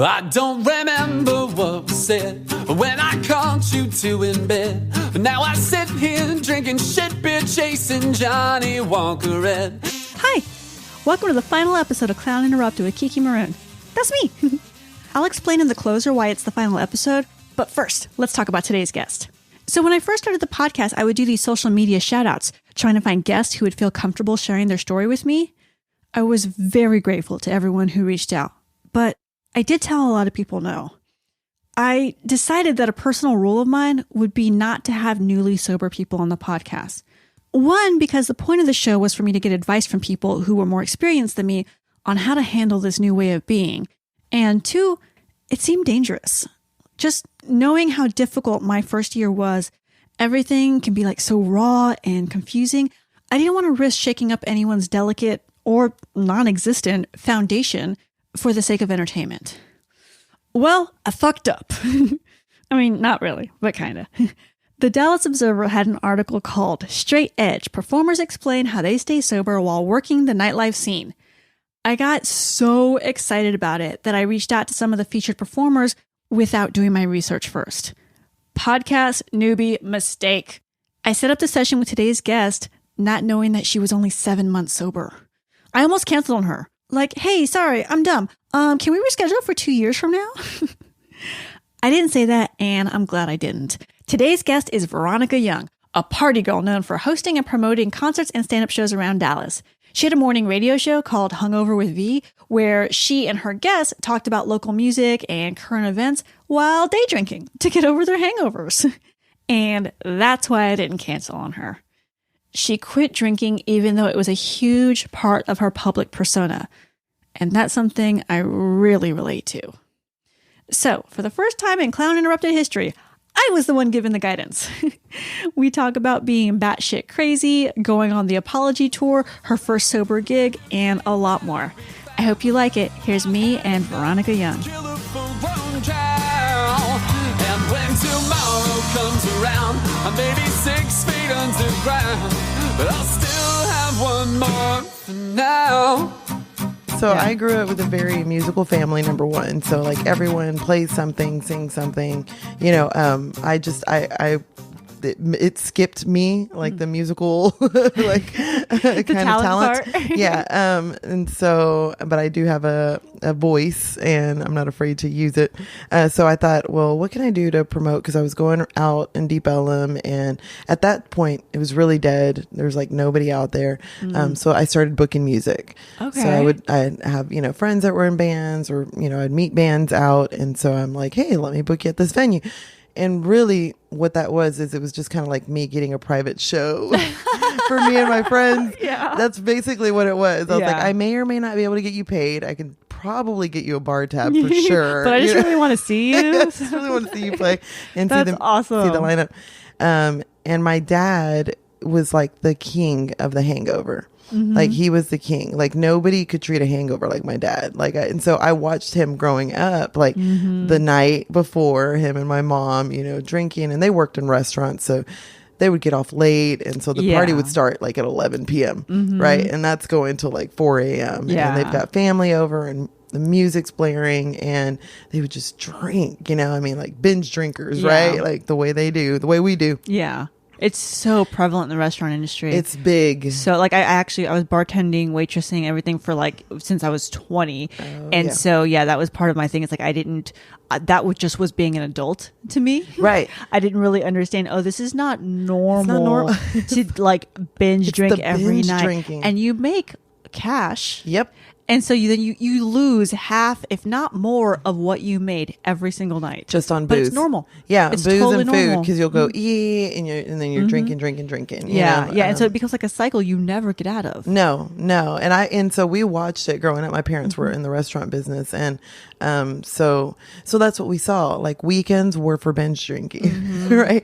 I don't remember what was said when I caught you two in bed. But now I sit here drinking shit beer, chasing Johnny Walker Red. Hi, welcome to the final episode of Clown Interrupted with KiKi Maroon. That's me. I'll explain in the closer why it's the final episode, but first, let's talk about today's guest. So when I first started the podcast, I would do these social media shout-outs, trying to find guests who would feel comfortable sharing their story with me. I was very grateful to everyone who reached out, but I did tell a lot of people no. I decided that a personal rule of mine would be not to have newly sober people on the podcast. One, because the point of the show was for me to get advice from people who were more experienced than me on how to handle this new way of being. And two, it seemed dangerous. Just knowing how difficult my first year was, everything can be like so raw and confusing. I didn't want to risk shaking up anyone's delicate or non-existent foundation for the sake of entertainment. Well, I fucked up. I mean, not really, but kind of. The Dallas Observer had an article called Straight Edge, Performers Explain How They Stay Sober While Working the Nightlife Scene. I got so excited about it that I reached out to some of the featured performers without doing my research first. Podcast newbie mistake. I set up the session with today's guest, not knowing that she was only 7 months sober. I almost canceled on her. Like, hey, sorry, I'm dumb. Can we reschedule for 2 years from now? I didn't say that, and I'm glad I didn't. Today's guest is Veronica Young, a party girl known for hosting and promoting concerts and stand-up shows around Dallas. She had a morning radio show called Hungover with V, where she and her guests talked about local music and current events while day drinking to get over their hangovers. And that's why I didn't cancel on her. She quit drinking even though it was a huge part of her public persona. And that's something I really relate to. So, for the first time in Clown Interrupted history, I was the one given the guidance. We talk about being batshit crazy, going on the apology tour, her first sober gig, and a lot more. I hope you like it. Here's me and Veronica Young. And when tomorrow comes around, I may be 6 feet underground, but I'll still have one more for now. So I grew up with a very musical family, number one. So like everyone plays something, sings something, you know, it skipped me, like the musical, like kind of talent. Yeah. And so, but I do have a voice and I'm not afraid to use it. So I thought, well, what can I do to promote? Cause I was going out in Deep Ellum and at that point it was really dead. There was like nobody out there. So I started booking music. Okay. So I'd have, you know, friends that were in bands or, you know, I'd meet bands out. And so I'm like, hey, let me book you at this venue. And really what that was is it was just kind of like me getting a private show for me and my friends. Yeah. That's basically what it was. I was like, I may or may not be able to get you paid. I can probably get you a bar tab for sure. But I just really want to see you. I just really want to see you play and That's awesome. See the lineup. And my dad was like the king of the hangover. Mm-hmm. Like he was the king. Like nobody could treat a hangover like my dad. And so I watched him growing up, like the night before, him and my mom, you know, drinking, and they worked in restaurants. So they would get off late. And so the party would start like at 11 p.m. Right. And that's going till like 4 a.m. Yeah. And they've got family over and the music's blaring and they would just drink, you know, I mean, like binge drinkers, right? Like the way we do. Yeah. It's so prevalent in the restaurant industry. It's big. So like I was bartending, waitressing, everything for like since I was 20. So that was part of my thing. It's like I didn't just was being an adult to me. Right. I didn't really understand, this is not normal to like binge drink every night. Drinking. And you make cash. Yep. And so you lose half, if not more, of what you made every single night. Just on booze. But it's normal. Yeah, it's booze totally and food. Normal. Because you'll go eat and then you're drinking. Yeah, you know? And so it becomes like a cycle you never get out of. No. And so we watched it growing up. My parents were in the restaurant business. And so that's what we saw. Like weekends were for binge drinking, right?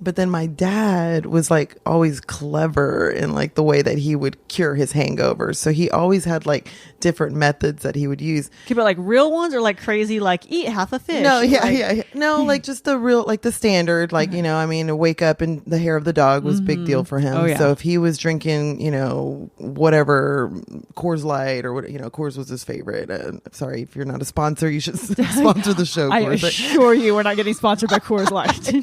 But then my dad was like always clever in like the way that he would cure his hangovers. So he always had like different methods that he would use. Okay, but like real ones or like crazy, like eat half a fish? No, yeah. No, like just the real, like the standard, like, you know, I mean, wake up and the hair of the dog was a big deal for him. Oh, yeah. So if he was drinking, you know, whatever, Coors Light or what, you know, Coors was his favorite. Sorry, if you're not a sponsor, you should sponsor the show. I Coors. assure you we're not getting sponsored by Coors Light.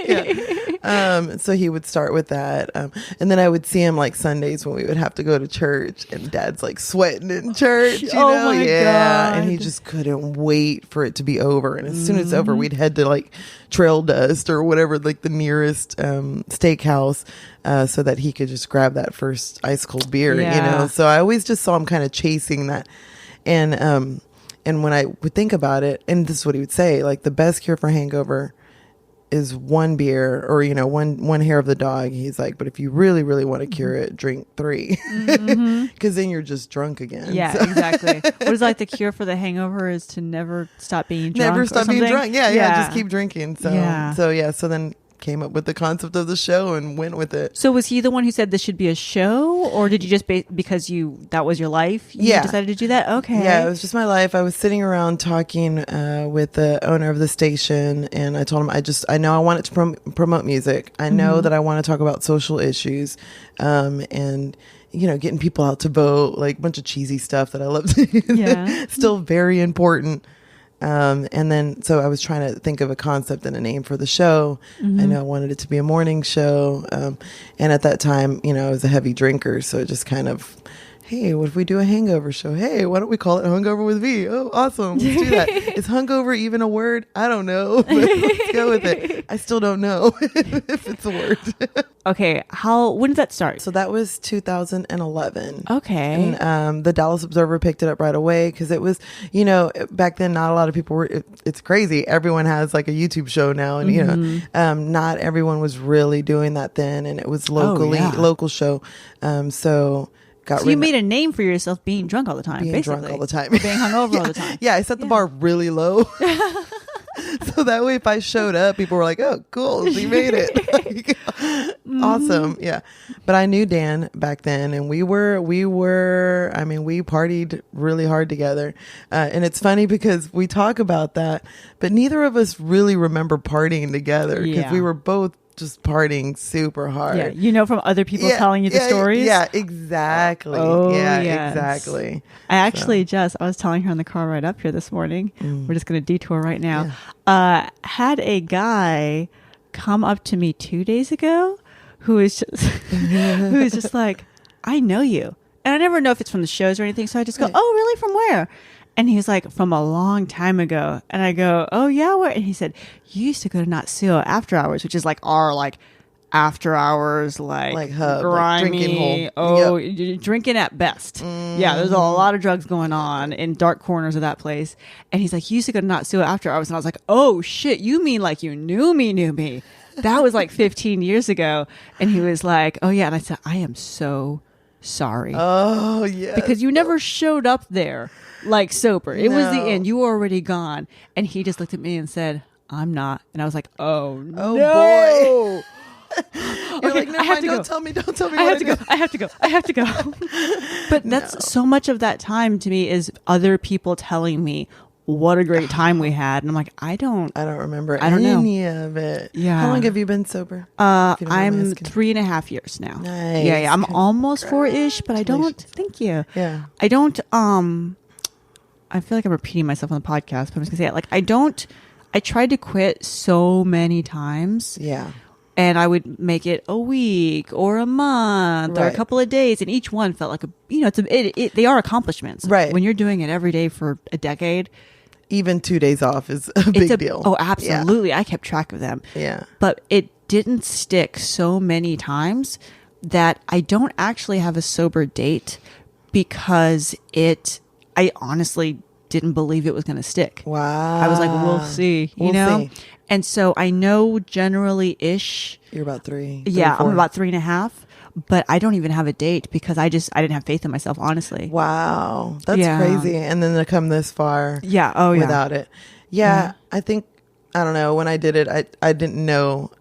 Yeah. So he would start with that. And then I would see him like Sundays when we would have to go to church and dad's like sweating in church, you know? Oh my God. God. And he just couldn't wait for it to be over. And as soon as it's over, we'd head to like Trail Dust or whatever, like the nearest steakhouse, so that he could just grab that first ice cold beer, you know? So I always just saw him kind of chasing that. And when I would think about it, and this is what he would say, like the best cure for hangover is one beer or, you know, one hair of the dog. He's like, but if you really, really want to cure it, drink 3. Because then you're just drunk again. Yeah, So. Exactly. What is like the cure for the hangover is to never stop being drunk. Never stop being drunk. Yeah, just keep drinking. So then came up with the concept of the show and went with it. So was he the one who said this should be a show, or did you just because that was your life? You decided to do that. Okay. Yeah, it was just my life. I was sitting around talking with the owner of the station, and I told him I know I wanted to promote music. I know that I want to talk about social issues, and you know, getting people out to vote, like a bunch of cheesy stuff that I love to do. Yeah. Still very important. And then, so I was trying to think of a concept and a name for the show. I know I wanted it to be a morning show. And at that time, you know, I was a heavy drinker. So it just kind of, hey, what if we do a hangover show? Hey, why don't we call it Hungover with V? Oh, awesome. Let's do that. Is hungover even a word? I don't know. But let's go with it. I still don't know if it's a word. Okay. When did that start? So that was 2011. Okay. And the Dallas Observer picked it up right away because it was, you know, back then not a lot of people were, it's crazy. Everyone has like a YouTube show now, and you know, not everyone was really doing that then, and it was local show. So you made a name for yourself being drunk all the time, being basically. drunk all the time. Being hungover all the time. Yeah, I set the bar really low. So that way if I showed up, people were like, oh, cool, he made it. Like, awesome. Yeah. But I knew Dan back then, and we partied really hard together. And it's funny because we talk about that, but neither of us really remember partying together because we were both just partying super hard. Yeah, you know, from other people telling you the stories. Yeah, exactly. Oh, yeah, yes. exactly. I actually I was telling her in the car right up here this morning. We're just going to detour right now. Yeah. Had a guy come up to me 2 days ago who is just like, I know you. And I never know if it's from the shows or anything. So I just go, oh, really? From where? And he's like, from a long time ago. And I go, oh, yeah, where? And he said, you used to go to Natsuo after hours, which is like our like after hours, like hub, grimy, like drinking hole. Oh, drinking at best. Yeah, there's a lot of drugs going on in dark corners of that place. And he's like, you used to go to Natsuo after hours. And I was like, oh, shit, you mean like you knew me. That was like 15 years ago. And he was like, oh, yeah. And I said, I am so sorry. Oh, yeah. Because you never showed up there. Like sober. It was the end. You were already gone. And he just looked at me and said, I'm not. And I was like, oh no. Boy. You're like, never mind, don't tell me I have to go. But that's so much of that time to me is other people telling me what a great time we had. And I'm like, I don't remember any of it. Yeah. How long have you been sober? I'm 3.5 years now. Nice. Yeah. I'm almost 4-ish, but I don't. Thank you. Yeah. I don't. I feel like I'm repeating myself on the podcast, but I'm just gonna say it. Like, I tried to quit so many times. Yeah. And I would make it a week or a month or a couple of days. And each one felt like they are accomplishments. Right. When you're doing it every day for a decade. Even 2 days off is a big deal. Oh, absolutely. Yeah. I kept track of them. Yeah. But it didn't stick so many times that I don't actually have a sober date because I honestly didn't believe it was going to stick. Wow. I was like, we'll see, you know? See. And so I know generally-ish. You're about 3. Yeah, 4. I'm about 3.5. But I don't even have a date because I didn't have faith in myself, honestly. Wow. That's crazy. And then to come this far without it. Yeah, I think, I don't know, when I did it, I didn't know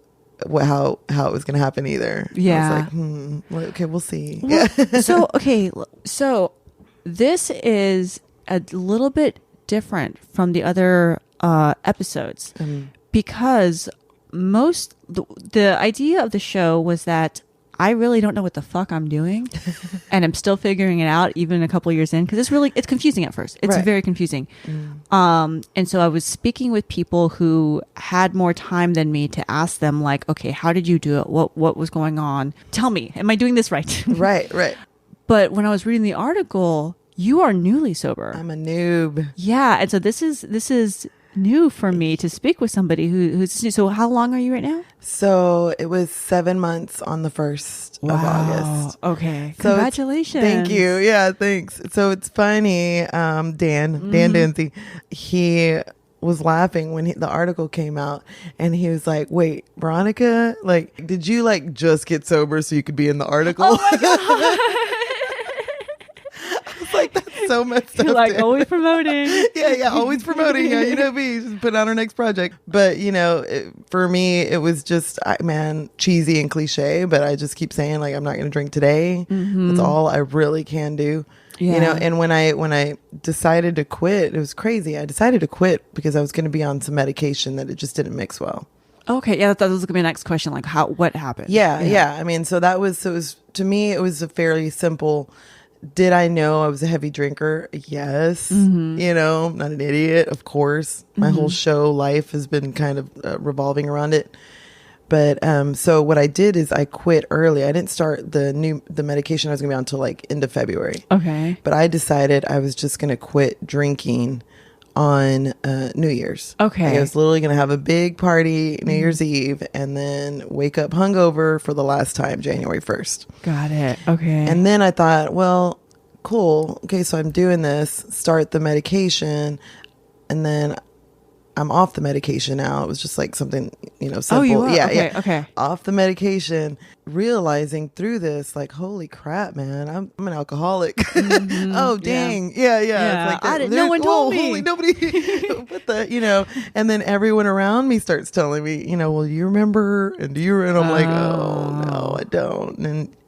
how it was going to happen either. Yeah. I was like, okay, we'll see. Well, so this is a little bit different from the other episodes because the idea of the show was that I really don't know what the fuck I'm doing and I'm still figuring it out even a couple of years in because it's confusing at first. It's very confusing. And so I was speaking with people who had more time than me to ask them like, okay, how did you do it? What was going on? Tell me, am I doing this right? Right. But when I was reading the article, you are newly sober. I'm a noob. Yeah. And so this is new for me to speak with somebody who's new. So how long are you right now? So it was 7 months on the 1st of August. Okay. So Congratulations. Thank you. Yeah, thanks. So it's funny. Dan Denzi, he was laughing when the article came out and he was like, wait, Veronica, like, did you like just get sober so you could be in the article? Oh my God. Like, that's so messed up. You're like, always promoting. Yeah, always promoting. Yeah, you know me, just put on our next project. But for me, it was just, cheesy and cliche. But I just keep saying like, I'm not going to drink today. That's all I really can do. Yeah. And when I decided to quit, it was crazy. I decided to quit because I was going to be on some medication that it just didn't mix well. Okay, yeah, that was gonna be my next question. Like, what happened? Yeah. I mean, so it was to me, it was a fairly simple. Did I know I was a heavy drinker? Yes. I'm not an idiot, of course. My whole show life has been kind of revolving around it. But so what I did is I quit early. I didn't start the medication I was going to be on until like end of February. Okay. But I decided I was just going to quit drinking on New Year's. Okay. Like I was literally going to have a big party New Year's Eve and then wake up hungover for the last time January 1st. Got it. Okay. And then I thought, well, cool. Okay, so I'm doing this, start the medication, and then I'm off the medication now. It was just like something, simple. Oh, you are? Yeah. Okay. Off the medication, realizing through this, like, holy crap, man, I'm an alcoholic. Oh, dang. Yeah. It's like no one told me. Holy, nobody, what the, and then everyone around me starts telling me, well, you remember? And do you? And I'm like, oh, no, I don't.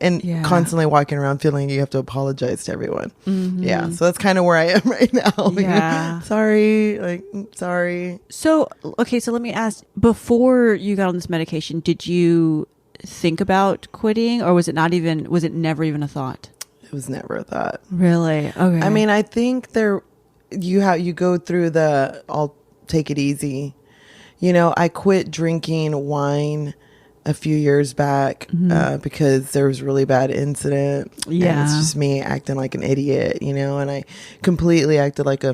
And constantly walking around feeling you have to apologize to everyone. Yeah. So that's kind of where I am right now. Yeah. Sorry. So, okay, so let me ask, before you got on this medication, did you think about quitting or was it never even a thought? It was never a thought. Really? Okay. I mean, I think you go through I'll take it easy. I quit drinking wine a few years back because there was a really bad incident. Yeah. And it's just me acting like an idiot, and I completely acted like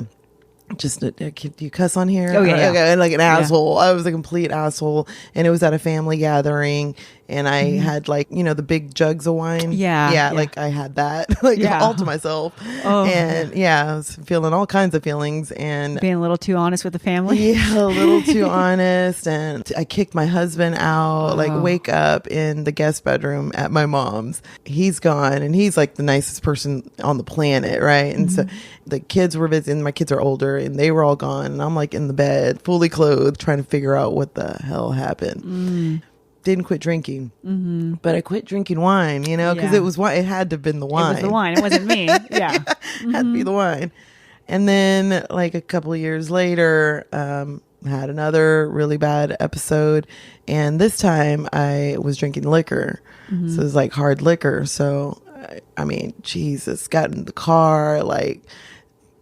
do you cuss on here? Oh, yeah. Okay, like an asshole. I was a complete asshole. And it was at a family gathering. And I had the big jugs of wine. Yeah. Like I had that all to myself. Oh. And I was feeling all kinds of feelings and being a little too honest with the family. Yeah, a little too honest. And I kicked my husband out, wake up in the guest bedroom at my mom's. He's gone and he's like the nicest person on the planet. Right. And so the kids were visiting. My kids are older and they were all gone. And I'm like in the bed, fully clothed, trying to figure out what the hell happened. Didn't quit drinking, but I quit drinking wine, because it was wine. It had to have been the wine. It was the wine. It wasn't me. Yeah. Had to be the wine. And then like a couple of years later, had another really bad episode. And this time I was drinking liquor. So it was like hard liquor. So, I mean, Jesus, got in the car,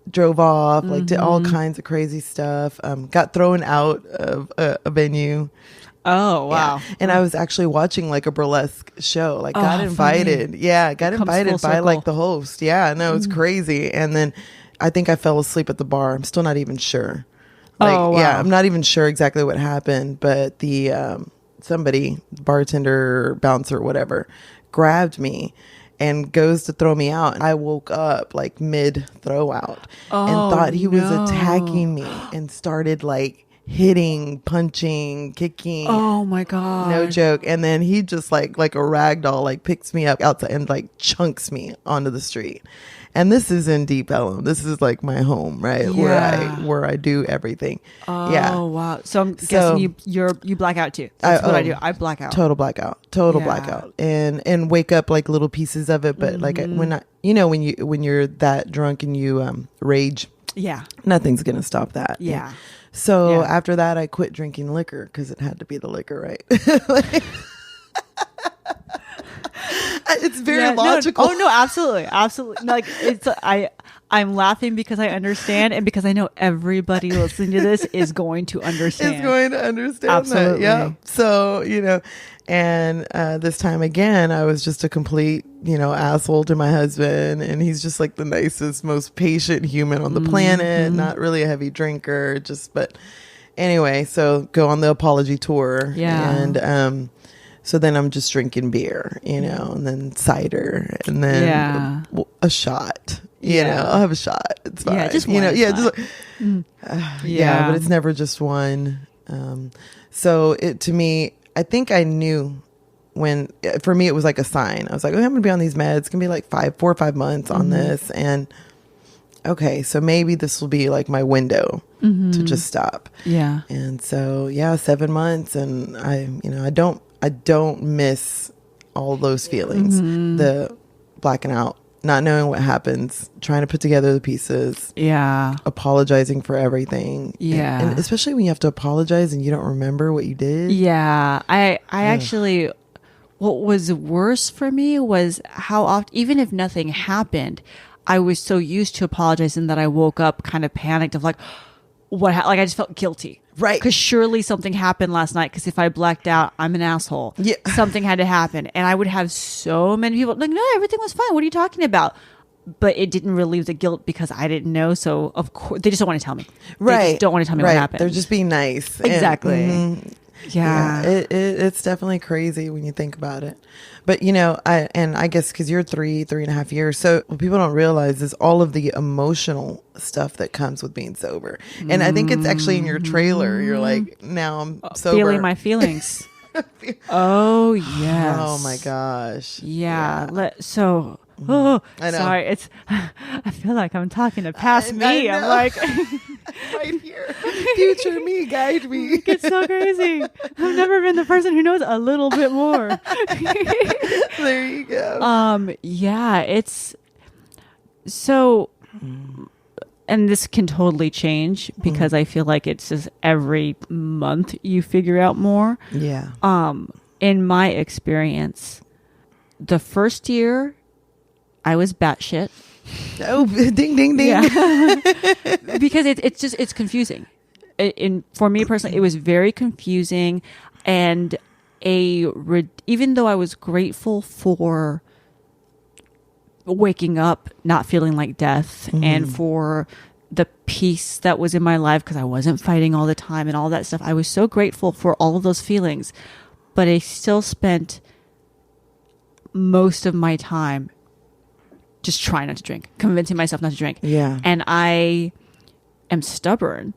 drove off, did all kinds of crazy stuff. Got thrown out of a venue. Oh, wow. Yeah. And I was actually watching a burlesque show. Got invited. Funny. Yeah, got invited by circle. the host. Yeah, no, it's crazy. And then I think I fell asleep at the bar. I'm still not even sure. Oh, wow. Yeah, I'm not even sure exactly what happened, but the somebody, bartender, bouncer, whatever, grabbed me and goes to throw me out. I woke up mid throw out and thought he was attacking me and started hitting, punching, kicking. Oh my God. No joke. And then he just like a rag doll, picks me up outside and chunks me onto the street. And this is in Deep Ellum. This is like my home, right? Yeah. Where I do everything. Oh, yeah. wow. So I'm guessing you black out too. That's what I do. I black out. Total blackout. Blackout. And wake up like little pieces of it. But like when you're that drunk and you rage, yeah, nothing's going to stop that. Yeah. So after that, I quit drinking liquor because it had to be the liquor, right? It's very logical. No, absolutely. Like I'm laughing because I understand, and because I know everybody listening to this is going to understand. Is going to understand absolutely. that. Yeah. So, and this time again, I was just a complete, asshole to my husband, and he's just like the nicest, most patient human on the planet, not really a heavy drinker, but anyway, so go on the apology tour. Yeah. And, so then I'm just drinking beer, and then cider, and then a shot. I'll have a shot. It's fine. Yeah, just one. But it's never just one. So to me, I think I knew for me, it was like a sign. I was like, I'm going to be on these meds. It's going to be like 4 or 5 months on this. And okay, so maybe this will be like my window to just stop. Yeah. And so, 7 months. And I don't miss all those feelings, the blacking out, not knowing what happens, trying to put together the pieces, apologizing for everything, and especially when you have to apologize and you don't remember what you did. I actually, what was worse for me was how often, even if nothing happened, I was so used to apologizing that I woke up kind of panicked of like, I just felt guilty. Right. Because surely something happened last night. Because if I blacked out, I'm an asshole. Yeah. Something had to happen. And I would have so many people like, no, everything was fine. What are you talking about? But it didn't relieve the guilt because I didn't know. So, of course, they just don't want to tell me. Right. They just don't want to tell me what happened. They're just being nice. Exactly. Yeah. It's definitely crazy when you think about it. But, I guess because you're 3.5 years. So what people don't realize is all of the emotional stuff that comes with being sober. And I think it's actually in your trailer. You're like, now I'm sober. Feeling my feelings. Oh, yes. Oh, my gosh. Yeah. So... Oh, I know. Sorry. I feel like I'm talking to past me. I'm like, right here. Future me, guide me. It's so crazy. I've never been the person who knows a little bit more. There you go. Yeah, it's so, and this can totally change because I feel like it's just every month you figure out more. Yeah. In my experience, the first year, I was batshit. Oh, ding, ding, ding. Yeah. Because it's confusing. For me personally, it was very confusing. And even though I was grateful for waking up, not feeling like death, and for the peace that was in my life, because I wasn't fighting all the time and all that stuff, I was so grateful for all of those feelings. But I still spent most of my time just trying not to drink, convincing myself not to drink. Yeah. And I am stubborn.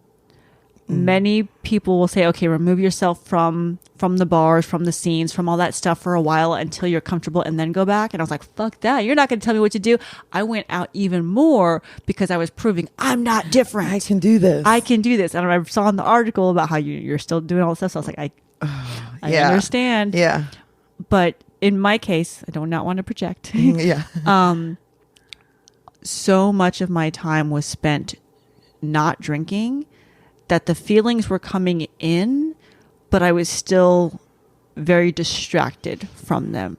Many people will say, okay, remove yourself from the bars, from the scenes, from all that stuff for a while until you're comfortable and then go back. And I was like, fuck that. You're not going to tell me what to do. I went out even more because I was proving I'm not different. I can do this. And I saw in the article about how you're still doing all this stuff. So I was like, I understand. Yeah. But in my case, I do not want to project. Yeah. So much of my time was spent not drinking that the feelings were coming in, but I was still very distracted from them.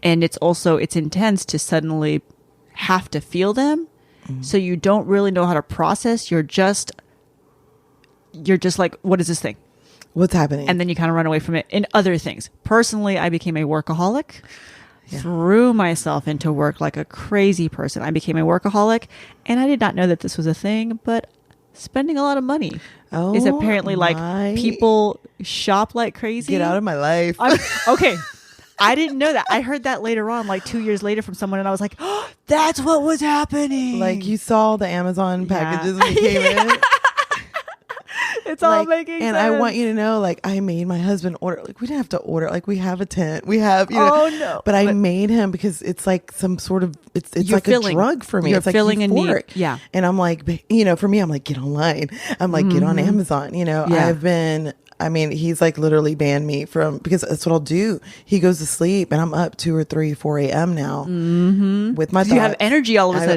And it's intense to suddenly have to feel them. So you don't really know how to process. You're just like, what is this thing? What's happening? And then you kind of run away from it in other things. Personally, I became a workaholic. Threw myself into work like a crazy person. I became a workaholic, and I did not know that this was a thing, but spending a lot of money is apparently like people shop like crazy. Get out of my life. Okay. I didn't know that. I heard that later on, like 2 years later from someone, and I was like, oh, that's what was happening. Like you saw the Amazon packages when you came in. It's all like, making and sense. I want you to know, like, I made my husband order. Like, we didn't have to order. Like, we have a tent. We have, you know. Oh no! But I made him because it's like some sort of it's like a drug for me. You're it's like feeling a need. euphoric. Yeah. And I'm like, you know, for me, I'm like, get online. I'm like, get on Amazon. You know, Yeah. I mean, he's like literally banned me from, because that's what I'll do. He goes to sleep and I'm up 2 or 3, 4 a.m. now with my thoughts. You have energy all of a sudden.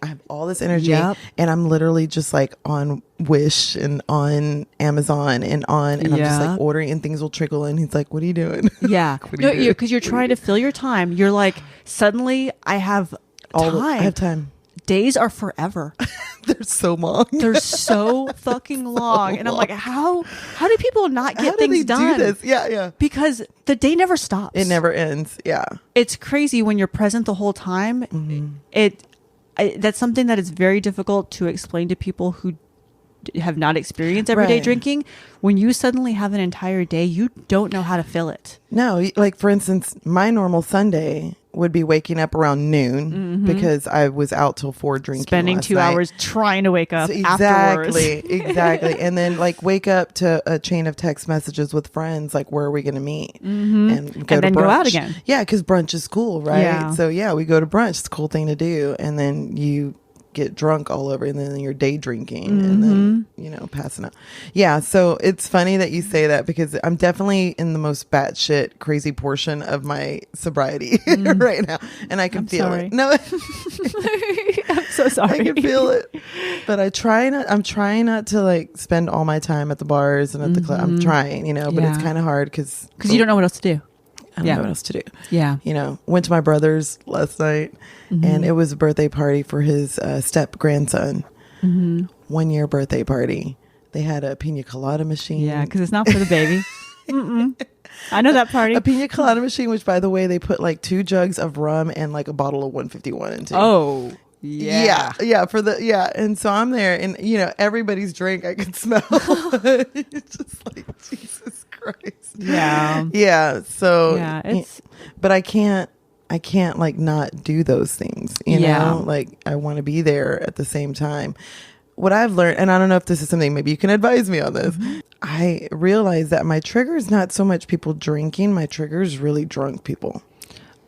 I have all this energy, Yep. and I'm literally just like on Wish and on Amazon and I'm just like ordering, and things will trickle in. He's like, "What are you doing?" Yeah, What are you doing? because you're trying to fill your time. You're like, suddenly I have time. I have time. Days are forever. They're so long. They're so fucking long. And I'm like, how do people not get How do things they done? do this? Yeah. Because the day never stops. It never ends. Yeah. It's crazy when you're present the whole time. That's something that is very difficult to explain to people who have not experienced everyday Right. drinking. When you suddenly have an entire day, you don't know how to fill it. No, like for instance, my normal Sunday would be waking up around noon because I was out till 4 drinking. Spending last 2 night. hours trying to wake up afterwards. Exactly. And then like wake up to a chain of text messages with friends, like, where are we going to meet? And go to then brunch. go out again. Yeah, because brunch is cool, right? Yeah. So yeah, we go to brunch. It's a cool thing to do. And then you get drunk all over, and then you're day drinking and then, you know, passing out. Yeah. So it's funny that you say that, because I'm definitely in the most batshit crazy portion of my sobriety right now. And I can feel sorry. it. No, I'm so sorry. I can feel it. But I'm trying not to like spend all my time at the bars and at the club. I'm trying, you know, but it's Yeah. kind of hard because you don't know what else to do. I don't know what else to do. Yeah. You know, went to my brother's last night, and it was a birthday party for his step grandson. 1 year birthday party. They had a pina colada machine. Yeah, because it's not for the baby. I know that party. A pina colada machine, which, by the way, they put like 2 jugs of rum and like a bottle of 151 into. Oh, yeah. Yeah. And so I'm there, and you know, everybody's drink I can smell. It's just like, Jesus Christ. Yeah. Yeah. So Yeah, it's- but I can't like not do those things, you Yeah. know, like I want to be there at the same time. What I've learned, and I don't know if this is something, maybe you can advise me on this. I realize that my trigger is not so much people drinking. My trigger is really drunk people.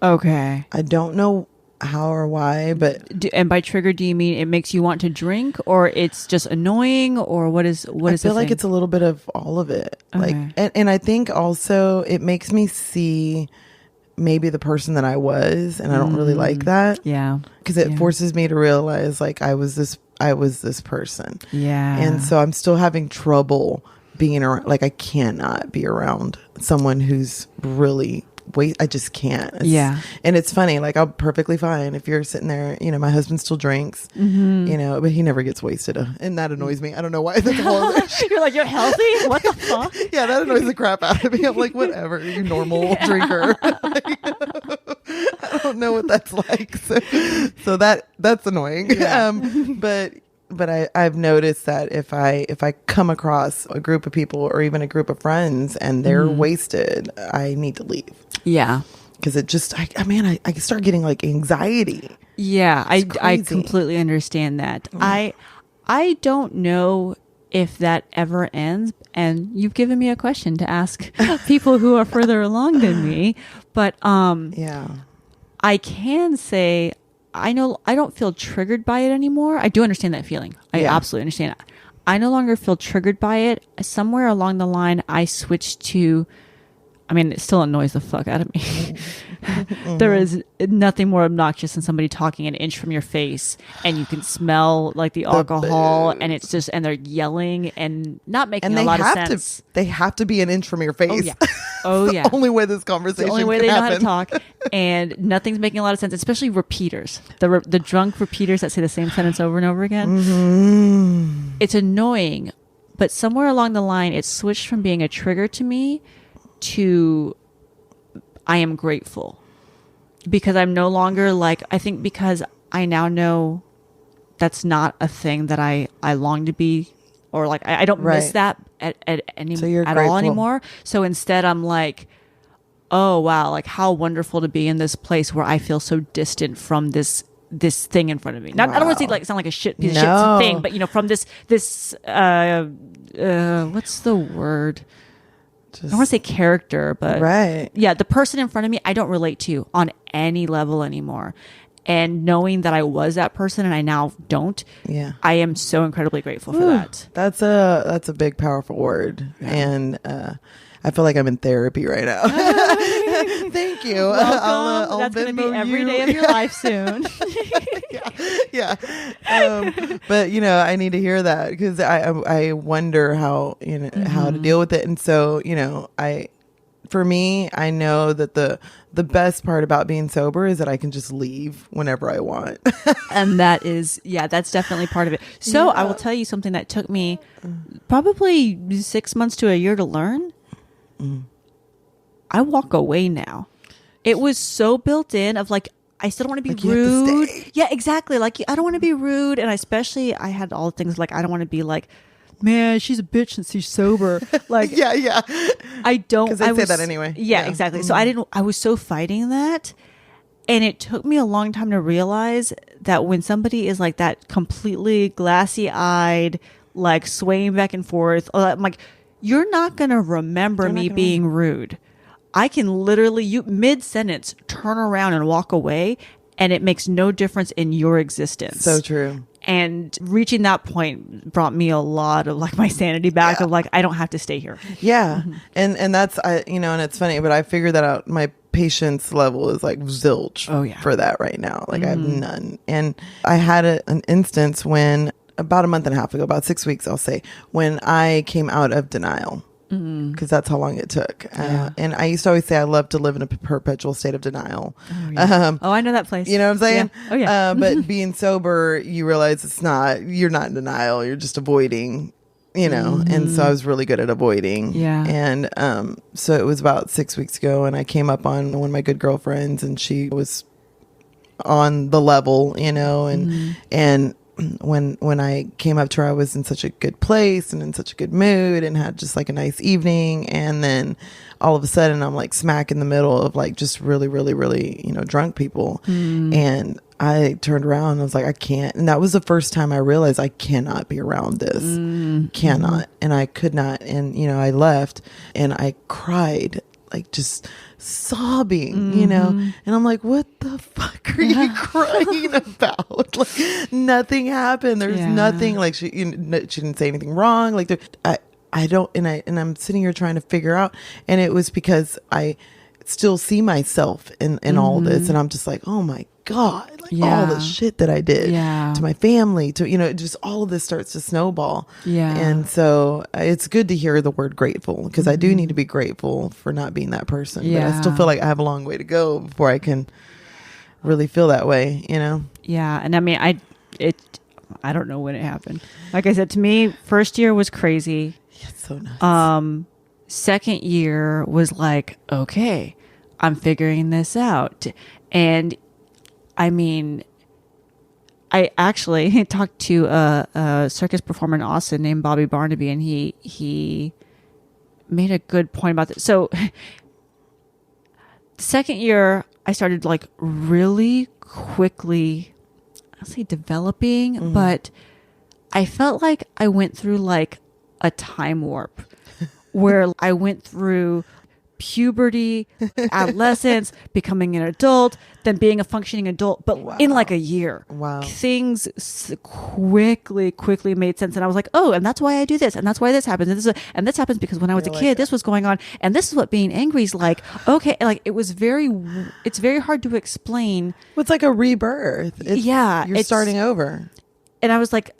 Okay. I don't know how or why, but And by trigger, do you mean it makes you want to drink, or it's just annoying, or what is I feel like thing? it's a little bit of all of it. Like, Okay. and I think also it makes me see maybe the person that I was, and I don't really like that. Yeah. Because it Yeah. forces me to realize like I was this person. Yeah. And so I'm still having trouble being around, like I cannot be around someone who's really I just can't. Yeah. And it's funny, like I'm perfectly fine if you're sitting there, you know, my husband still drinks, you know, but he never gets wasted. And that annoys me. I don't know why. That's a whole other issue. You're like, you're healthy? What the fuck? Yeah, that annoys the crap out of me. I'm like, whatever, you normal drinker. I don't know what that's like. So that's annoying. Yeah. But I've noticed that if I come across a group of people or even a group of friends and they're wasted, I need to leave. Yeah. Because it just, I start getting like anxiety. Yeah, I crazy. completely understand that. I don't know if that ever ends, and you've given me a question to ask people who are further along than me, but Yeah. I can say I know I don't feel triggered by it anymore. I do understand that feeling. I Yeah. absolutely understand it. I no longer feel triggered by it. Somewhere along the line, I switched to, I mean, it still annoys the fuck out of me. There is nothing more obnoxious than somebody talking an inch from your face and you can smell like the alcohol and it's just, and they're yelling and not making And a they lot of have sense. they have to be an inch from your face. Oh, yeah. Oh, It's yeah. the only way this It's conversation the only way can they know happen. how to talk, and nothing's making a lot of sense, especially repeaters. The drunk repeaters that say the same sentence over and over again. It's annoying, but somewhere along the line, it switched from being a trigger to me to I am grateful, because I'm no longer like, I think because I now know that's not a thing that I long to be, or like I don't miss Right. that at So you're all grateful. anymore. So instead I'm like, oh wow, like how wonderful to be in this place where I feel so distant from this this thing in front of me. Not, I don't want to say like sound like a shit piece of No. shit thing, but you know, from this what's the word? I don't want to say character, but Right. yeah, the person in front of me, I don't relate to on any level anymore. And knowing that I was that person and I now don't, Yeah. I am so incredibly grateful for that. That's a big, powerful word. Yeah. And I feel like I'm in therapy right now. Thank you. Welcome. That's going to be every day of your life soon. Yeah. But you know, I need to hear that because I wonder how, you know, how to deal with it. And so, you know, for me, I know that the best part about being sober is that I can just leave whenever I want. And that is, that's definitely part of it. So I will tell you something that took me probably 6 months to a year to learn. I walk away now. It was so built in of like, I still don't want to be rude. Yeah, exactly. Like, I don't want to be rude. And I had all the things like, I don't want to be like, man, she's a bitch since she's sober. Like, yeah. I don't. Because I say that anyway. Yeah, exactly. So I was so fighting that. And it took me a long time to realize that when somebody is like that completely glassy eyed, like swaying back and forth, I'm like, you're not going to remember me being rude. I can literally, mid-sentence, turn around and walk away, and it makes no difference in your existence. So true. And reaching that point brought me a lot of like my sanity back of like, I don't have to stay here. Yeah. And that's, you know, and it's funny, but I figured that out. My patience level is like zilch for that right now. Like I have none. And I had an instance when about a month and a half ago, about 6 weeks, I'll say, when I came out of denial. Because that's how long it took. And I used to always say I love to live in a perpetual state of denial. I know that place. You know what I'm saying? Yeah. Oh, yeah. But being sober, you realize you're not in denial. You're just avoiding, you know. And so I was really good at avoiding. Yeah. And so it was about 6 weeks ago, and I came up on one of my good girlfriends, and she was on the level, you know, and when I came up to her, I was in such a good place and in such a good mood and had just like a nice evening. And then all of a sudden I'm like smack in the middle of like just really, really, really, you know, drunk people. And I turned around and I was like, I can't. And that was the first time I realized I cannot be around this. Cannot. And I could not. And, you know, I left and I cried, like just sobbing, you know, and I'm like, what the fuck are you crying about? Like nothing happened. There's nothing, like she didn't say anything wrong. Like I don't, and I'm sitting here trying to figure out, and it was because I still see myself in all this, and I'm just like, oh my God, like all the shit that I did to my family, to, you know, just all of this starts to snowball. And so it's good to hear the word grateful, because I do need to be grateful for not being that person. But I still feel like I have a long way to go before I can really feel that way, you know? Yeah. And I mean, I don't know when it happened. Like I said, to me, first year was crazy. It's so nuts. Second year was like, okay, I'm figuring this out. And I mean, I actually talked to a circus performer in Austin named Bobby Barnaby, and he made a good point about this. So the second year, I started like really quickly, I'll say developing, but I felt like I went through like a time warp where I went through puberty, adolescence, becoming an adult, then being a functioning adult, but in like a year. Things quickly made sense. And I was like, oh, and that's why I do this. And that's why this happens. And this happens because when I was a kid, this was going on. And this is what being angry is like. Okay. Like it's very hard to explain. Well, it's like a rebirth. You're starting over. And I was like,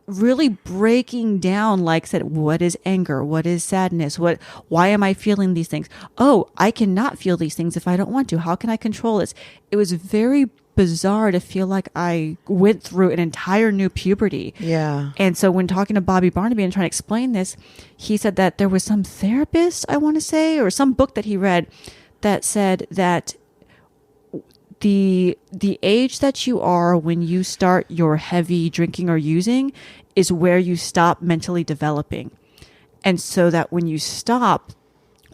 really breaking down, like said, what is anger? What is sadness? Why am I feeling these things? Oh, I cannot feel these things if I don't want to. How can I control this? It was very bizarre to feel like I went through an entire new puberty. Yeah. And so when talking to Bobby Barnaby and trying to explain this, he said that there was some therapist, I want to say, or some book that he read that said that the age that you are when you start your heavy drinking or using is where you stop mentally developing. And so that when you stop,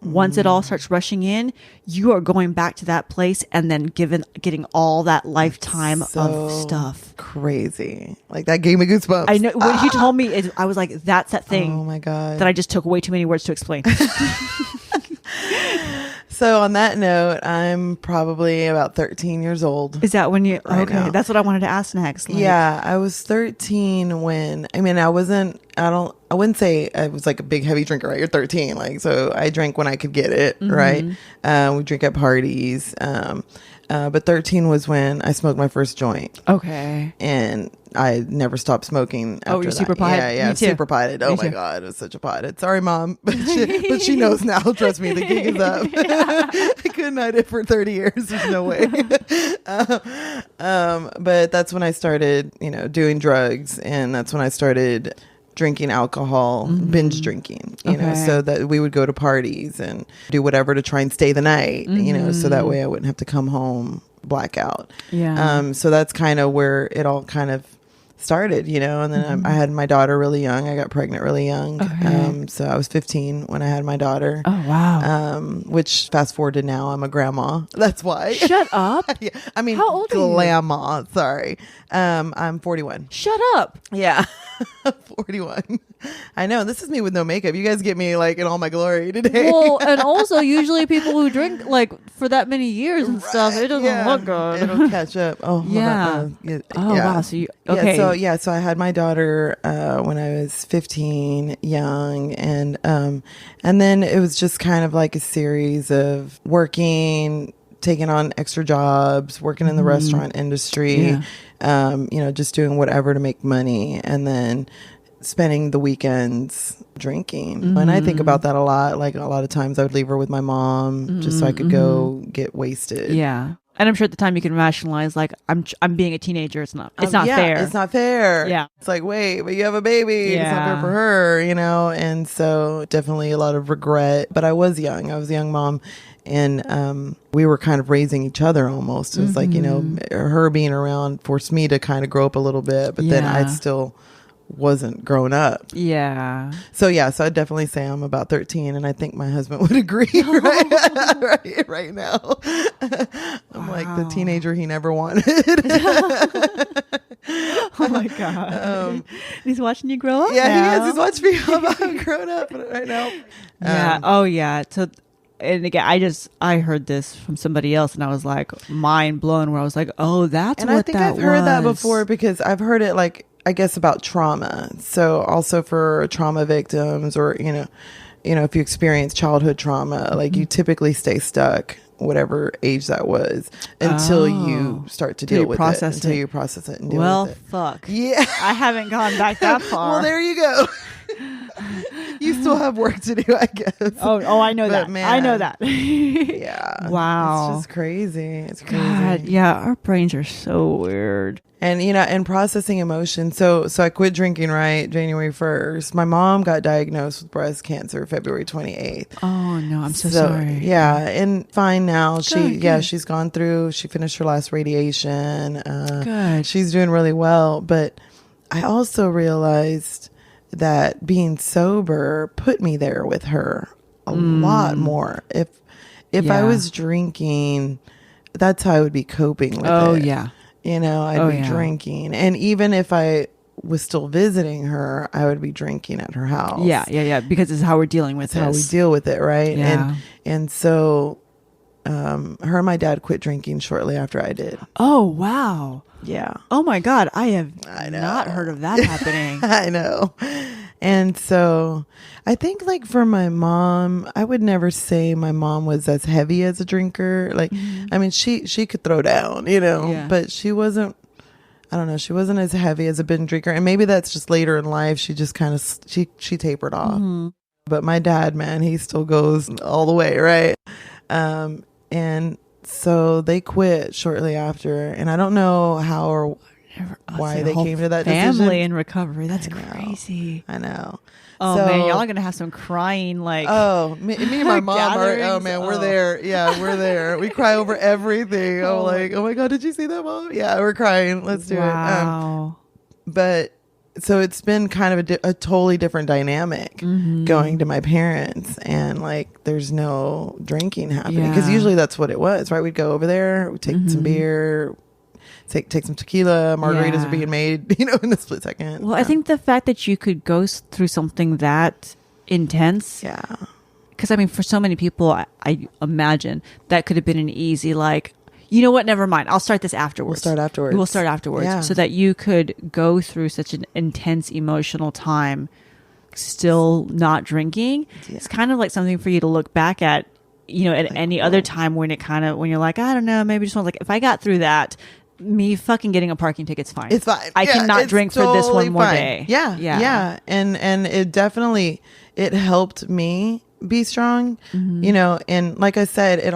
Once it all starts rushing in, you are going back to that place and then getting all that lifetime of stuff. Crazy. Like that gave me goosebumps. I know. What he told me is, I was like, that's that thing. Oh my God. That I just took way too many words to explain. So on that note, I'm probably about 13 years old. Is that when you, right okay. now. That's what I wanted to ask next. Like, Yeah, I was 13 when, I mean, I wouldn't say I was like a big heavy drinker, right? You're 13. Like, so I drank when I could get it, right? We drink at parties. But 13 was when I smoked my first joint. Okay. And I never stopped smoking after you're that. super potted? Yeah, Me too. super potted. Oh Me my too. God, it was such a potted. Sorry, Mom. But she knows now. Trust me, the gig is up. I couldn't hide it for 30 years. There's no way. But that's when I started, doing drugs. And that's when I started drinking alcohol, binge drinking, so that we would go to parties and do whatever to try and stay the night, so that way I wouldn't have to come home blackout. Yeah. So that's kind of where it all kind of started, and then I had my daughter really young. I got pregnant really young. Okay. So I was 15 when I had my daughter. Oh, wow. Which fast forward to now, I'm a grandma. That's why. Shut up. Yeah. I mean, how old are you? Grandma. Sorry. I'm 41. Shut up. Yeah. 41. I know. This is me with no makeup. You guys get me like in all my glory today. Well, and also usually people who drink like for that many years and stuff, it doesn't look good. It'll catch up. Oh, yeah. Wow. So you, okay. So I had my daughter when I was 15, young, and then it was just kind of like a series of working, taking on extra jobs, working in the restaurant industry, just doing whatever to make money, and then spending the weekends drinking. And I think about that a lot. Like a lot of times I would leave her with my mom just so I could go get wasted. Yeah. And I'm sure at the time you can rationalize, like, I'm being a teenager. It's not fair. It's not fair. Yeah. It's like, wait, but you have a baby. Yeah. It's not fair for her, And so definitely a lot of regret. But I was young. I was a young mom. And we were kind of raising each other almost. It was like, her being around forced me to kind of grow up a little bit. But then I still wasn't grown up. Yeah. So I'd definitely say I'm about 13, and I think my husband would agree right now. I'm like the teenager he never wanted. Oh my God. He's watching you grow up. Yeah, now. he is. He's watching me. I'm grown up right now. Yeah. Oh yeah. So, and again, I heard this from somebody else, and I was like mind blown. Where I was like, oh, that's and what I think that I've heard that was. before, because I've heard it like, I guess, about trauma. So also for trauma victims, or if you experience childhood trauma, like you typically stay stuck, whatever age that was, until you start to deal with it. Until you process it and deal with it. Well, fuck. Yeah. I haven't gone back that far. Well, there you go. You still have work to do, I guess. Oh, I know that. Man, I know that. Yeah. Wow. It's just crazy. It's crazy. God, yeah, our brains are so weird. And, and processing emotion. So I quit drinking, right? January 1st. My mom got diagnosed with breast cancer February 28th. Oh, no, I'm so sorry. Yeah. And fine now. Good. She's gone through, she finished her last radiation. Good. She's doing really well. But I also realized that being sober put me there with her a lot more. If I was drinking, that's how I would be coping with it. Oh, yeah. I'd be drinking. And even if I was still visiting her, I would be drinking at her house. Yeah. Because it's how we're dealing with this. How we deal with it, right? Yeah. And so her and my dad quit drinking shortly after I did. Oh, wow. Yeah. Oh, my God. I have not heard of that happening. I know. And so I think, like, for my mom, I would never say my mom was as heavy as a drinker. Like, I mean, she could throw down, but she wasn't, I don't know, she wasn't as heavy as a binge drinker. And maybe that's just later in life. She just kind of, she tapered off. But my dad, man, he still goes all the way, right? And so they quit shortly after. And I don't know how or why they came to that family decision. in recovery. That's crazy. I know. Oh, man, y'all are gonna have some crying, like, me and my mom are, oh man, we're there. Yeah, we're there. We cry over everything. I'm like, oh my God, did you see that, Mom? Yeah, we're crying. Let's do it. Wow. But so it's been kind of a totally different dynamic going to my parents, and like there's no drinking happening, because usually that's what it was, right? We'd go over there, we'd take some beer, take some tequila, margaritas are being made, you know, in a split second. Well, I think the fact that you could go through something that intense, because I mean, for so many people, I imagine that could have been an easy, like, you know what, never mind, I'll start this afterwards. We'll start afterwards. So that you could go through such an intense emotional time still not drinking. It's kind of like something for you to look back at, you know, at like, any other time when you're like, I don't know, maybe just want, like, if I got through that, me fucking getting a parking ticket's fine. It's fine. I cannot drink totally for this one more fine. day. Yeah. And it definitely, it helped me be strong, you know, and like I said, it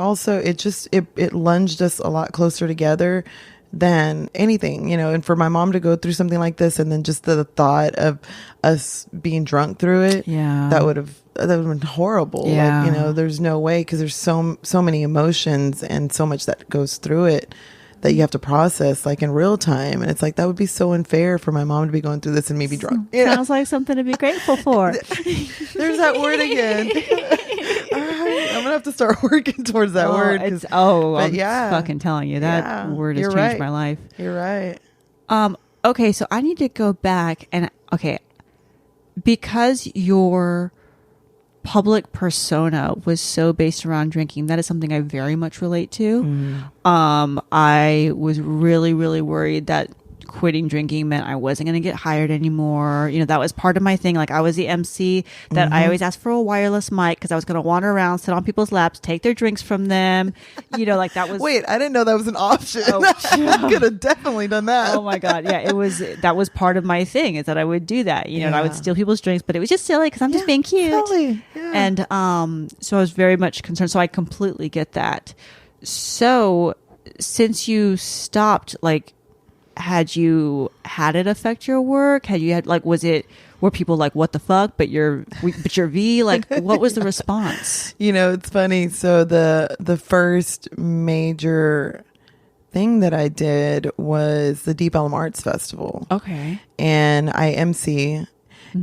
lunged us a lot closer together than anything, you know. And for my mom to go through something like this, and then just the thought of us being drunk through it, that would have been horrible. Like, you know, there's no way, because there's so many emotions and so much that goes through it that you have to process, like, in real time. And it's like, that would be so unfair for my mom to be going through this and me be drunk. Sounds like something to be grateful for. There's that word again. All right, I'm gonna have to start working towards that word. I'm fucking telling you, that word has changed my life. You're right. Okay, so I need to go back and because your public persona was so based around drinking, that is something I very much relate to. I was really, really worried that quitting drinking meant I wasn't going to get hired anymore. You know, that was part of my thing. Like, I was the MC that I always asked for a wireless mic because I was going to wander around, sit on people's laps, take their drinks from them. You know, like, that was... Wait, I didn't know that was an option. I could have definitely done that. Oh my God. Yeah, that was part of my thing, is that I would do that. You know, and I would steal people's drinks, but it was just silly because I'm just being cute. Totally. Yeah. And so I was very much concerned. So I completely get that. So since you stopped, like, had you had it affect your work? Were people like, what the fuck? But you're V? Like, what was the response? You know, it's funny. So the first major thing that I did was the Deep Elm Arts Festival. Okay. And I MC.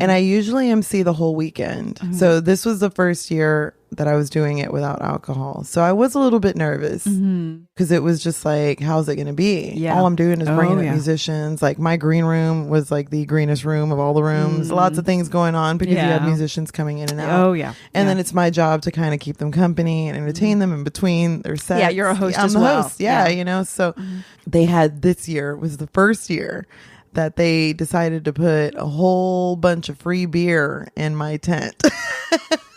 And I usually MC the whole weekend. So this was the first year that I was doing it without alcohol. So I was a little bit nervous because it was just like, how's it going to be? Yeah. All I'm doing is bringing up musicians. Like, my green room was like the greenest room of all the rooms. Lots of things going on because you had musicians coming in and out. Oh, yeah. And then it's my job to kind of keep them company and entertain them in between their sets. Yeah, you're a host as well. well. I'm the host. Yeah, you know. So they had, this year was the first year that they decided to put a whole bunch of free beer in my tent.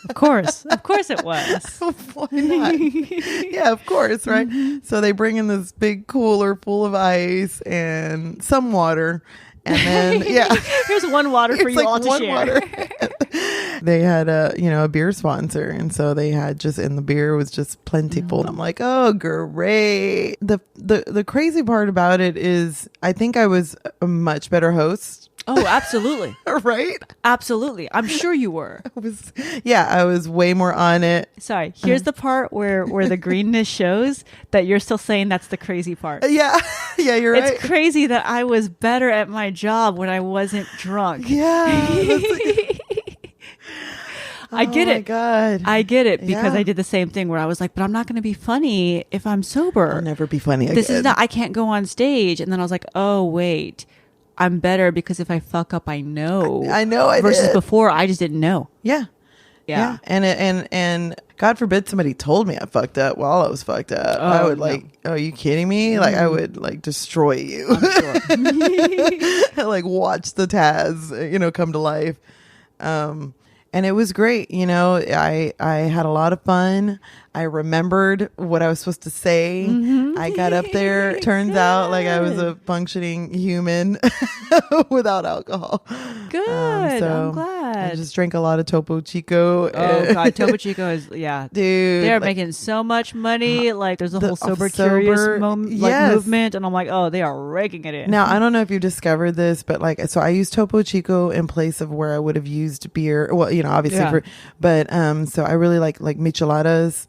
Of course it was. Why not? Yeah, of course, right? So they bring in this big cooler full of ice and some water. And then, here's one water for you like all to share. Water. They had a beer sponsor, and so they had and the beer was just plentiful. And I'm like, oh, great. The crazy part about it is, I think I was a much better host. Oh, absolutely. Right? Absolutely. I'm sure you were. I was way more on it. Sorry. Here's the part where the greenness shows that you're still saying that's the crazy part. Yeah. Yeah, you're right. It's crazy that I was better at my job when I wasn't drunk. Yeah. I get it. Oh my God. I get it, because I did the same thing where I was like, but I'm not going to be funny if I'm sober. I'll never be funny again. I can't go on stage. And then I was like, oh, wait. I'm better because if I fuck up, I know. I know. Versus before, I just didn't know. Yeah. And God forbid somebody told me I fucked up while I was fucked up. I would are you kidding me? Like, I would like destroy you. I'm sure. Like, watch the Taz, come to life. And it was great. I had a lot of fun. I remembered what I was supposed to say. I got up there. Turns out like I was a functioning human without alcohol. Good. I'm glad. I just drank a lot of Topo Chico. Oh God, Topo Chico is dude. They're making so much money. Like, there's a whole sober curious movement, and I'm like, oh, they are raking it in. Now, I don't know if you discovered this, but so I use Topo Chico in place of where I would have used beer. Well, obviously, so I really like micheladas.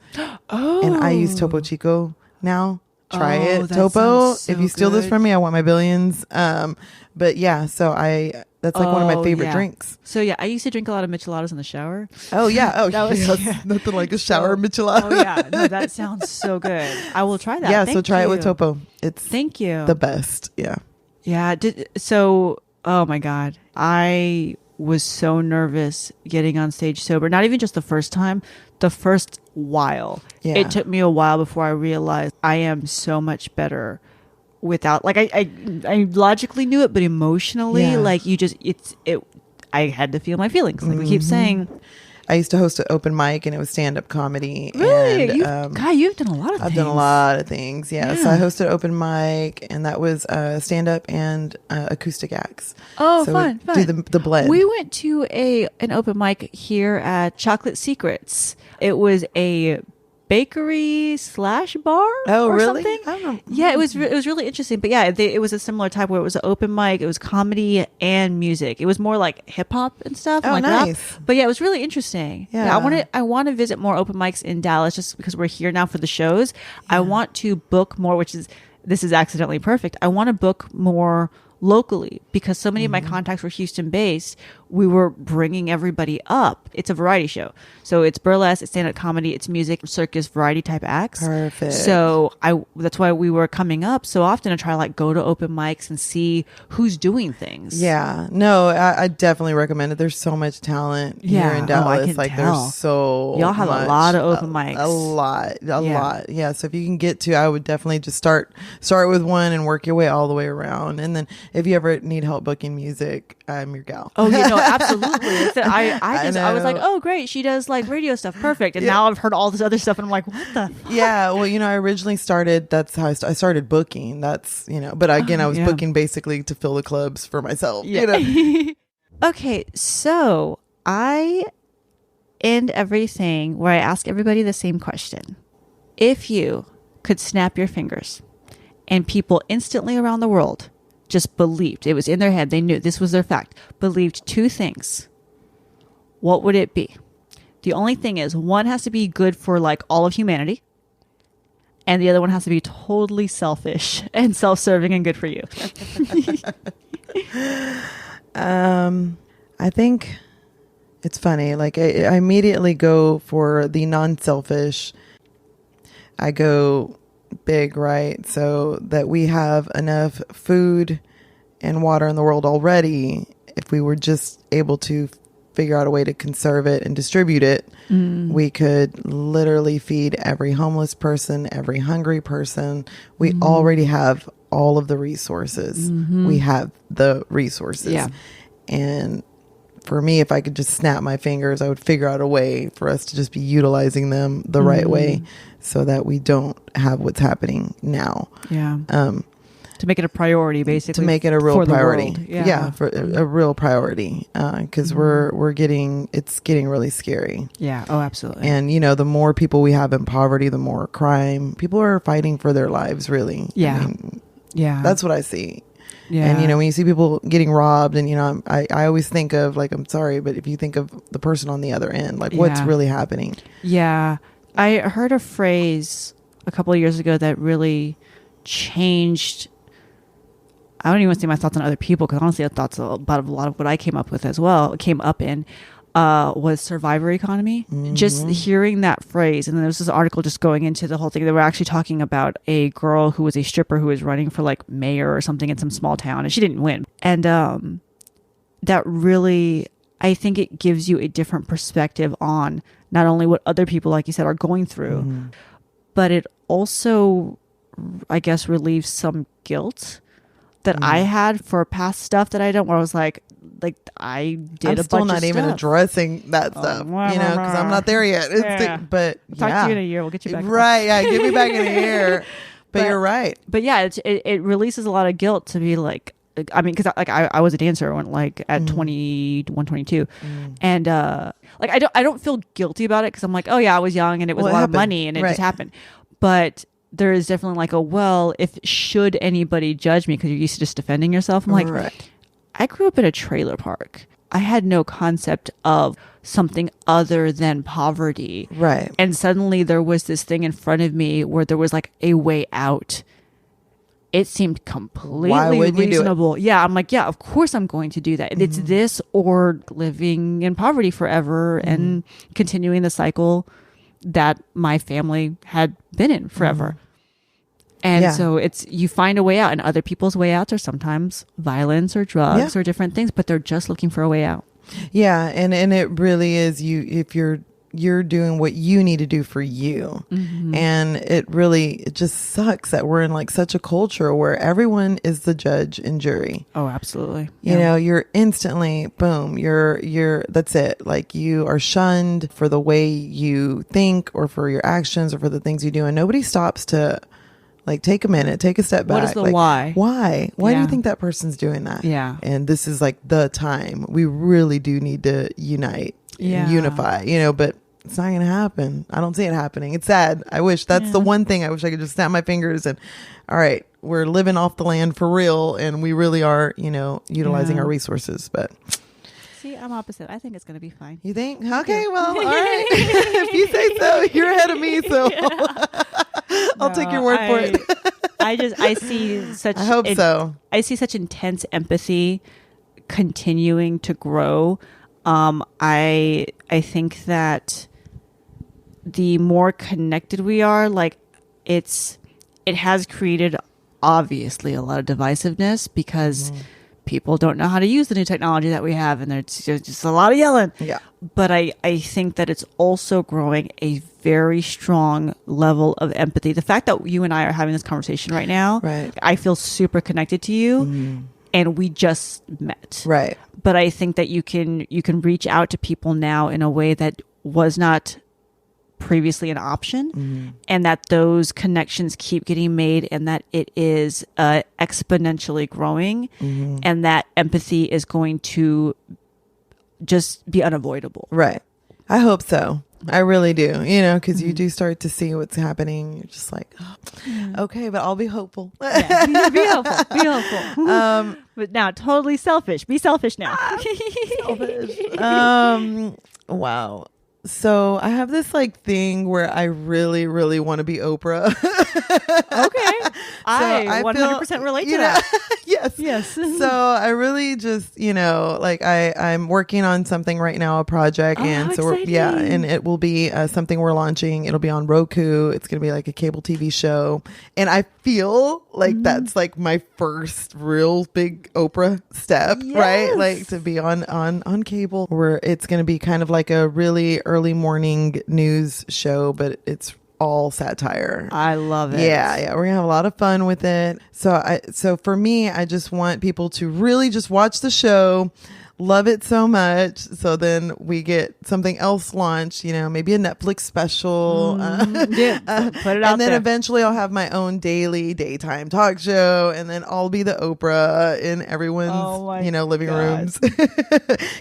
Oh, and I use Topo Chico now. Try it, Topo. So if you steal this from me, I want my billions. But yeah, so I That's like one of my favorite drinks. So yeah, I used to drink a lot of micheladas in the shower. Oh yeah. Oh, that was nothing like a shower michelada. Oh yeah, no, that sounds so good. I will try that. Yeah, so try it with topo. It's thank you. The best. Yeah. Yeah. Oh my God, I was so nervous getting on stage sober. Not even just the first time, the first while. Yeah. It took me a while before I realized I am so much better without, like, I logically knew it, but emotionally, like, I had to feel my feelings. Like we keep saying. I used to host an open mic, and it was stand-up comedy. Really? And, you've done a lot of things. I've done a lot of things, yeah. So I hosted open mic, and that was stand-up and acoustic acts. Oh, so fun. Do the blend. We went to an open mic here at Chocolate Secrets. It was a bakery / bar. Oh, or really? Something. I don't know. Yeah, it was really interesting. But yeah, it was a similar type where it was an open mic. It was comedy and music. It was more like hip hop and stuff. Oh, like nice. Rap. But yeah, it was really interesting. Yeah. I want to visit more open mics in Dallas just because we're here now for the shows. Yeah. I want to book more, this is accidentally perfect. I want to book more locally because so many of my contacts were Houston based. We were bringing everybody up. It's a variety show, so it's burlesque, it's stand-up comedy, it's music, circus, variety type acts. Perfect. So that's why we were coming up so often to try to like go to open mics and see who's doing things. Yeah, no, I definitely recommend it. There's so much talent here in Dallas. I can like tell. There's so y'all have much, a lot of open mics. A lot. Yeah. So if you can get to, I would definitely just start with one and work your way all the way around. And then if you ever need help booking music, I'm your gal. Oh, you know, absolutely. I was like, oh, great. She does like radio stuff. Perfect. And now I've heard all this other stuff and I'm like, what the fuck? Yeah. Well, I originally that's how I started booking. That's, but again, I was booking basically to fill the clubs for myself. Yeah. Okay. So I end everything where I ask everybody the same question. If you could snap your fingers and people instantly around the world just believed, it was in their head, they knew this was their fact, believed two things, what would it be? The only thing is, one has to be good for like all of humanity, and the other one has to be totally selfish and self-serving and good for you. I think it's funny. Like I immediately go for the non-selfish. I go big, right? So that we have enough food and water in the world already. If we were just able to figure out a way to conserve it and distribute it, we could literally feed every homeless person, every hungry person. We already have all of the resources. We have the resources. Yeah. And for me, if I could just snap my fingers, I would figure out a way for us to just be utilizing them the right way so that we don't have what's happening now. Yeah. To make it a priority, basically. To make it a real priority. For a real priority. Because it's getting really scary. Yeah. Oh, absolutely. And, the more people we have in poverty, the more crime. People are fighting for their lives, really. Yeah. I mean, yeah. That's what I see. Yeah. And, when you see people getting robbed and, I always think of like, I'm sorry, but if you think of the person on the other end, like what's really happening? Yeah. I heard a phrase a couple of years ago that really changed, I don't even say my thoughts on other people, because honestly, thoughts about a lot of what I came up with as well, was survivor economy. Just hearing that phrase. And then there was this article just going into the whole thing. They were actually talking about a girl who was a stripper who was running for like mayor or something in some small town, and she didn't win. And that really, I think it gives you a different perspective on not only what other people, like you said, are going through, but it also, I guess, relieves some guilt that I had for past stuff that I don't, where I was like I did I'm still not even addressing that stuff, because I'm not there yet. But talk to you in a year. We'll get you back. Right. Yeah. Get me back in a year. But you're right. But yeah, it releases a lot of guilt to be like, I mean, because I was a dancer when at 21, 22, and I don't feel guilty about it because I'm like, oh yeah, I was young and it was a lot of money and it just happened. But there is definitely like if should anybody judge me because you're used to just defending yourself, I'm like, I grew up in a trailer park. I had no concept of something other than poverty. Right. And suddenly there was this thing in front of me where there was like a way out. it seemed completely reasonable. Yeah, I'm like, yeah, of course I'm going to do that. It's this or living in poverty forever and continuing the cycle that my family had been in forever. And so it's, you find a way out, and other people's way outs are sometimes violence or drugs or different things, but they're just looking for a way out. Yeah. And it really is, if you're doing what you need to do for you. And it just sucks that we're in like such a culture where everyone is the judge and jury. Oh, absolutely. You know, you're instantly, boom, you're that's it. Like, you are shunned for the way you think or for your actions or for the things you do. And nobody stops to like take a minute, take a step back. What is the like, why? Why do you think that person's doing that? Yeah. And this is like the time we really do need to unite and unify, you know, but it's not going to happen. I don't see it happening. It's sad. I wish that's the one thing I wish I could just snap my fingers and, all right, we're living off the land for real. And we really are, you know, utilizing our resources, but. See, I'm opposite. I think it's going to be fine. You think? Okay, well, all right. If you say so, you're ahead of me. So I'll take your word for it. I see such. I hope so. I see such intense empathy continuing to grow. I think that the more connected we are, like it has created obviously a lot of divisiveness because people don't know how to use the new technology that we have, and there's just a lot of yelling. Yeah. But I think that it's also growing a very strong level of empathy. The fact that you and I are having this conversation right now, right. I feel super connected to you, and we just met. Right. But I think that you can reach out to people now in a way that was not previously an option, and that those connections keep getting made, and that it is exponentially growing, and that empathy is going to just be unavoidable. Right. I hope so. I really do, you know, because you do start to see what's happening. You're just like, okay, but I'll be hopeful. Yeah. Be hopeful. Be hopeful. But now, totally selfish. Be selfish now. Selfish. Wow. So I have this like thing where I really, really want to be Oprah. Okay. I 100% relate to that. Yes. Yes. So I really just, you know, like I'm working on something right now, a project. And so and it will be something we're launching. It'll be on Roku. It's going to be like a cable TV show. And I feel like that's like my first real big Oprah step, right? Like to be on cable, where it's going to be kind of like a really early morning news show, but it's all satire. I love it. Yeah. We're gonna have a lot of fun with it. So for me, I just want people to really just watch the show, love it so much. So then we get something else launched, you know, maybe a Netflix special. Put it out there. And then eventually I'll have my own daily daytime talk show, and then I'll be the Oprah in everyone's, living rooms.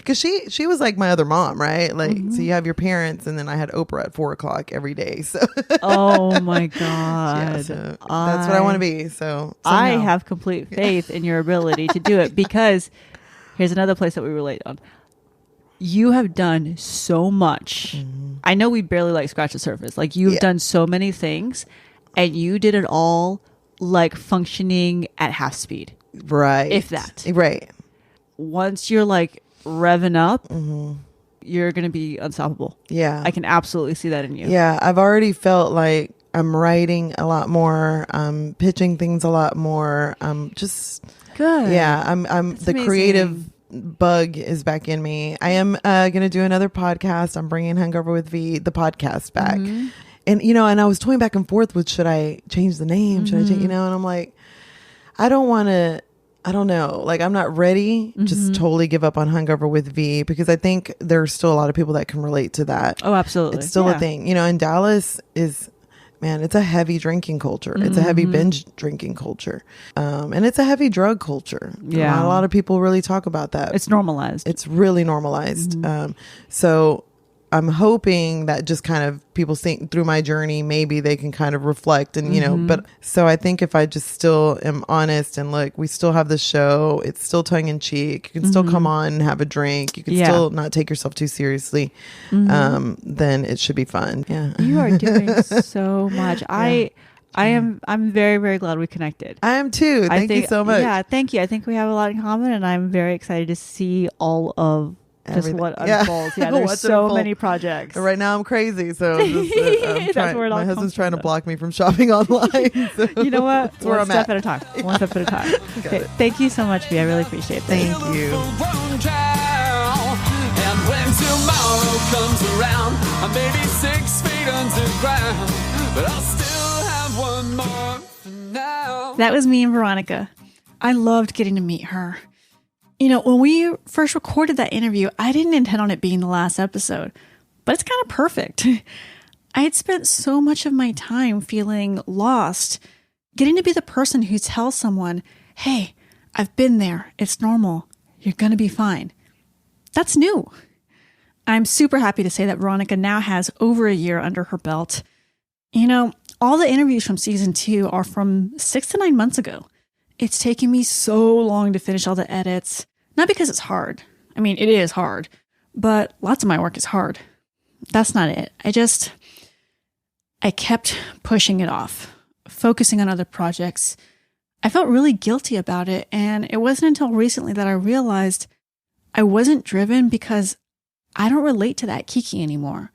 Cause she was like my other mom, right? Like, so you have your parents, and then I had Oprah at 4:00 every day. So, oh my God. So that's what I want to be. So I have complete faith in your ability to do it, because here's another place that we relate on. You have done so much. I know we barely like scratch the surface. Like, you've done so many things, and you did it all like functioning at half speed. Right. If that. Right. Once you're like revving up, you're going to be unstoppable. Yeah. I can absolutely see that in you. Yeah. I've already felt like I'm writing a lot more. I'm pitching things a lot more. Just good. Yeah. I'm That's the amazing. Creative bug is back in me. I am going to do another podcast. I'm bringing Hungover with V, the podcast, back. And, you know, and I was toying back and forth with, should I change the name? Should I change, you know, and I'm like, I don't know. Like, I'm not ready. Just totally give up on Hungover with V, because I think there's still a lot of people that can relate to that. Oh, absolutely. It's still a thing, you know, and Dallas is, man, it's a heavy drinking culture. It's a heavy binge drinking culture. And it's a heavy drug culture. Yeah. Not a lot of people really talk about that. It's normalized. It's really normalized. So I'm hoping that just kind of people think through my journey, maybe they can kind of reflect and, you know, but so I think if I just still am honest and look, we still have the show, it's still tongue in cheek. You can still come on and have a drink. You can still not take yourself too seriously. Then it should be fun. Yeah. You are doing so much. I'm very, very glad we connected. I am too. Thank you so much. Yeah, thank you. I think we have a lot in common, and I'm very excited to see all of just what unfolds. Yeah, there's so many projects. Right now I'm crazy, so that's where it all my husband's trying to from. block me from shopping online. So you know what? That's where One step at a time. One step at a time. Okay. Thank you so much, V. I really appreciate it. Thank you. And when tomorrow comes around, I may be 6 feet underground, but I'll still have one more for now. That was me and Veronica. I loved getting to meet her. You know, when we first recorded that interview, I didn't intend on it being the last episode, but it's kind of perfect. I had spent so much of my time feeling lost, getting to be the person who tells someone, hey, I've been there. It's normal. You're going to be fine. That's new. I'm super happy to say that Veronica now has over a year under her belt. You know, all the interviews from season 2 are from 6 to 9 months ago. It's taken me so long to finish all the edits. Not because it's hard. I mean, it is hard, but lots of my work is hard. That's not it. I kept pushing it off, focusing on other projects. I felt really guilty about it, and it wasn't until recently that I realized I wasn't driven because I don't relate to that KiKi anymore.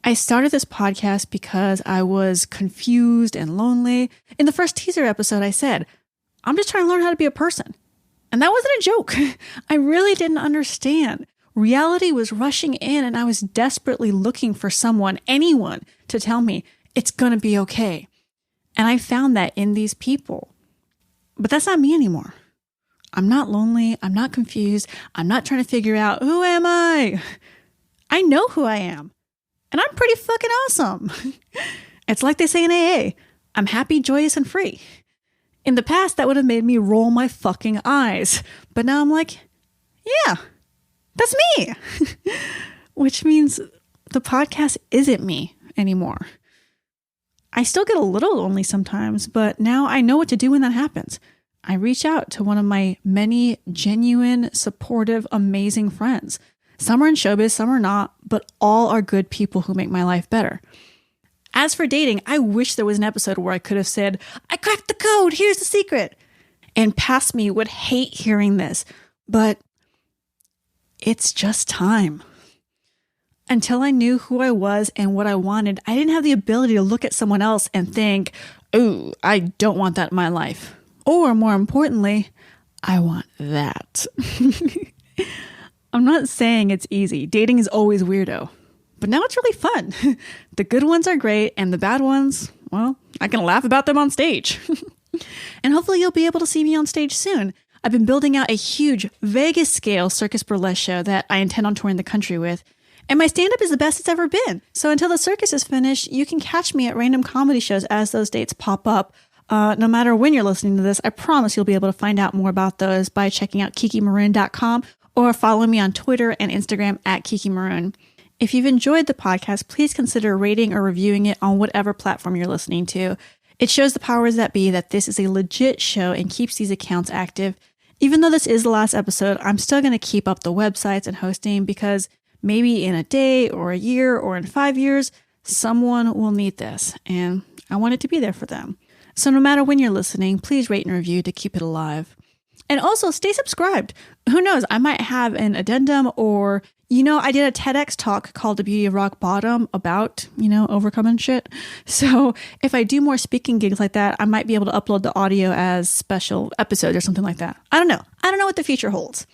I started this podcast because I was confused and lonely. In the first teaser episode, I said, I'm just trying to learn how to be a person. And that wasn't a joke. I really didn't understand. Reality was rushing in, and I was desperately looking for someone, anyone, to tell me it's going to be okay. And I found that in these people. But that's not me anymore. I'm not lonely. I'm not confused. I'm not trying to figure out, who am I? I know who I am. And I'm pretty fucking awesome. It's like they say in AA, I'm happy, joyous, and free. In the past, that would have made me roll my fucking eyes. But now I'm like, yeah, that's me. Which means the podcast isn't me anymore. I still get a little lonely sometimes, but now I know what to do when that happens. I reach out to one of my many genuine, supportive, amazing friends. Some are in showbiz, some are not, but all are good people who make my life better. As for dating, I wish there was an episode where I could have said, I cracked the code, here's the secret. And past me would hate hearing this, but it's just time. Until I knew who I was and what I wanted, I didn't have the ability to look at someone else and think, oh, I don't want that in my life. Or more importantly, I want that. I'm not saying it's easy. Dating is always weirdo. But now it's really fun. The good ones are great, and the bad ones, well, I can laugh about them on stage. And hopefully you'll be able to see me on stage soon. I've been building out a huge Vegas-scale circus burlesque show that I intend on touring the country with. And my stand-up is the best it's ever been. So until the circus is finished, you can catch me at random comedy shows as those dates pop up. No matter when you're listening to this, I promise you'll be able to find out more about those by checking out KiKiMaroon.com or follow me on Twitter and Instagram at KiKi Maroon. If you've enjoyed the podcast, please consider rating or reviewing it on whatever platform you're listening to. It shows the powers that be that this is a legit show and keeps these accounts active. Even though this is the last episode, I'm still going to keep up the websites and hosting because maybe in a day or a year or in 5 years, someone will need this, and I want it to be there for them. So no matter when you're listening, please rate and review to keep it alive. And also stay subscribed. Who knows, I might have an addendum or, I did a TEDx talk called The Beauty of Rock Bottom about, overcoming shit. So if I do more speaking gigs like that, I might be able to upload the audio as special episodes or something like that. I don't know. I don't know what the future holds.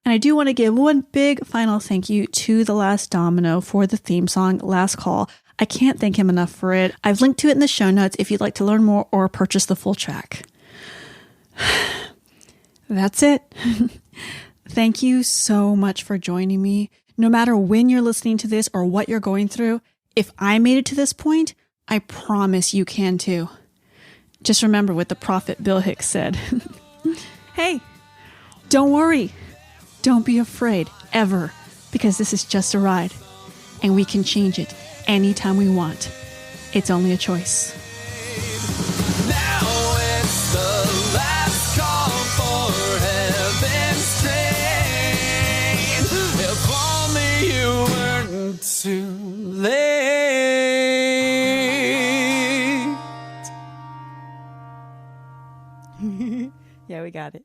And I do want to give one big final thank you to The Last Domino for the theme song, Last Call. I can't thank him enough for it. I've linked to it in the show notes if you'd like to learn more or purchase the full track. That's it. Thank you so much for joining me. No matter when you're listening to this or what you're going through, if I made it to this point, I promise you can too. Just remember what the prophet Bill Hicks said. Hey, don't worry. Don't be afraid, ever, because this is just a ride, and we can change it anytime we want. It's only a choice. Now it's the last call for heaven's train. If only you weren't too late. got it.